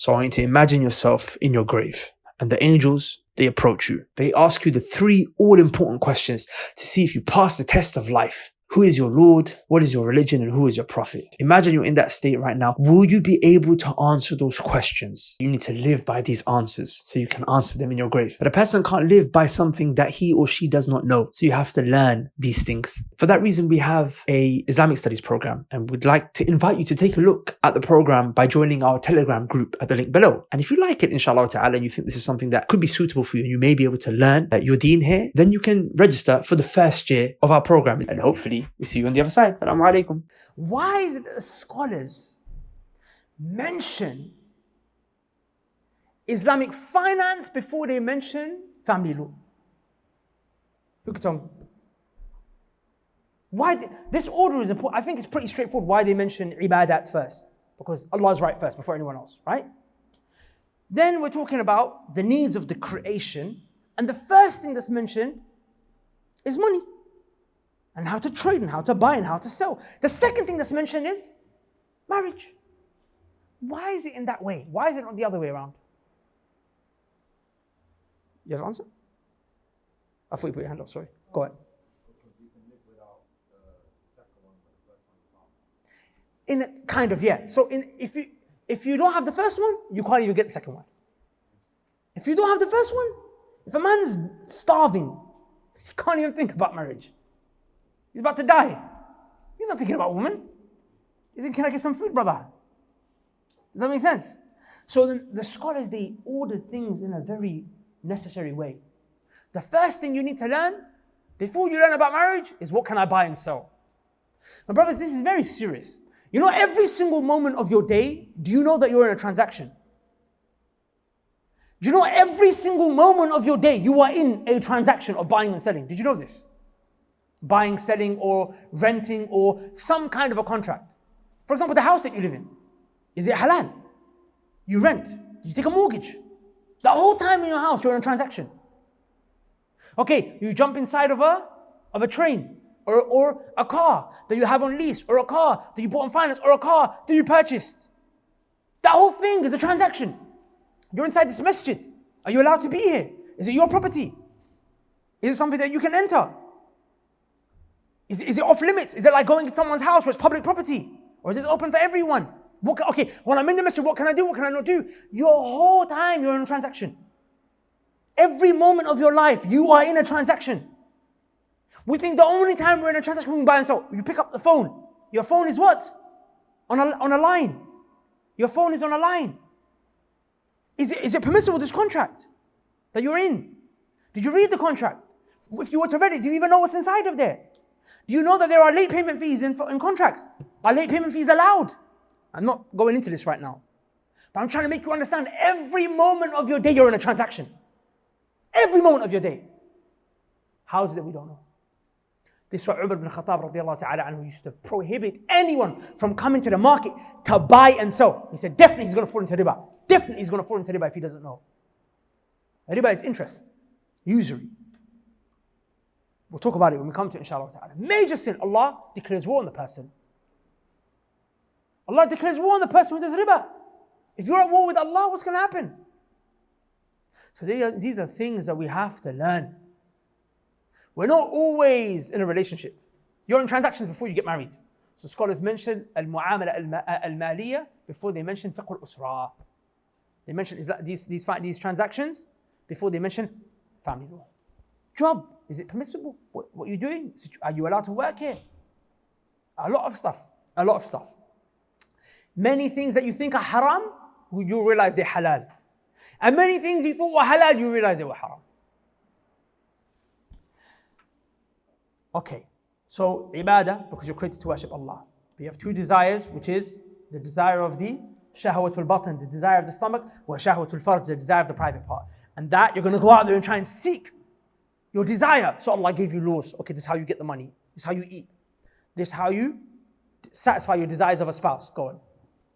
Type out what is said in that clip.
So I want you to imagine yourself in your grave, and the angels, they approach you. They ask you the three all-important questions to see if you pass the test of life. Who is your Lord? What is your religion? And who is your prophet? Imagine you're in that state right now. Will you be able to answer those questions? You need to live by these answers so you can answer them in your grave. But a person can't live by something that he or she does not know. So you have to learn these things. For that reason, we have a Islamic studies program, and we'd like to invite you to take a look at the program by joining our Telegram group at the link below. And if you like it, inshallah ta'ala, and you think this is something that could be suitable for you and you may be able to learn your deen here, then you can register for the first year of our program, and hopefully we see you on the other side. Assalamu alaikum. Why is it that the scholars mention Islamic finance before they mention family law? Who could tell me? Why this order is important? I think it's pretty straightforward why they mention ibadat first. Because Allah is right first before anyone else, right? Then we're talking about the needs of the creation, and the first thing that's mentioned is money. And how to trade, and how to buy, and how to sell. The second thing that's mentioned is marriage. Why is it in that way? Why is it not the other way around? You have an answer? I thought you put your hand up, sorry. Go ahead. Because you can live without the second one, but the first one you can't. In a, kind of, yeah. So if you don't have the first one, you can't even get the second one. If you don't have the first one, if a man is starving, he can't even think about marriage. He's about to die. He's not thinking about women. He's thinking, can I get some food, brother? Does that make sense? So then the scholars, they ordered things in a very necessary way. The first thing you need to learn, before you learn about marriage, is what can I buy and sell? My brothers, this is very serious. You know, every single moment of your day, do you know that you're in a transaction? Do you know every single moment of your day, you are in a transaction of buying and selling? Did you know this? Buying, selling, or renting, or some kind of a contract. For example, the house that you live in, is it halal? You rent. You take a mortgage. The whole time in your house, you're in a transaction. Okay, you jump inside of a train, or a car that you have on lease, or a car that you bought on finance, or a car that you purchased. That whole thing is a transaction. You're inside this masjid. Are you allowed to be here? Is it your property? Is it something that you can enter? Is it off limits? Is it like going to someone's house where it's public property? Or is it open for everyone? Okay, when I'm in the masjid, what can I do? What can I not do? Your whole time you're in a transaction. Every moment of your life, you are in a transaction. We think the only time we're in a transaction we can buy and sell. You pick up the phone. Your phone is what? On a line. Your phone is on a line. Is it permissible, this contract that you're in? Did you read the contract? If you were to read it, do you even know what's inside of there? Do you know that there are late payment fees in contracts? Are late payment fees allowed? I'm not going into this right now. But I'm trying to make you understand every moment of your day you're in a transaction. Every moment of your day. How is it that we don't know? This is why Umar ibn Khattab radiallahu ta'ala anhu used to prohibit anyone from coming to the market to buy and sell. He said, definitely he's going to fall into riba. Definitely he's going to fall into riba if he doesn't know. Riba is interest, usury. We'll talk about it when we come to it, inshallah ta'ala. Major sin, Allah declares war on the person. Allah declares war on the person who does riba. If you're at war with Allah, what's going to happen? So these are things that we have to learn. We're not always in a relationship. You're in transactions before you get married. So scholars mention al-mu'amala al-maliyah before they mention fiqh al-usra. They mention these transactions before they mention family law. Job, is it permissible? What are you doing? Are you allowed to work here? A lot of stuff. Many things that you think are haram, you realize they're halal. And many things you thought were halal, you realize they were haram. Okay, so ibadah, because you're created to worship Allah. We have two desires, which is the desire of the shahwatul batn, the desire of the stomach, wa shahwatul farj, the desire of the private part. And that you're going to go out there and try and seek your desire. So Allah gave you laws. Okay, this is how you get the money. This is how you eat. This is how you satisfy your desires of a spouse. Go on.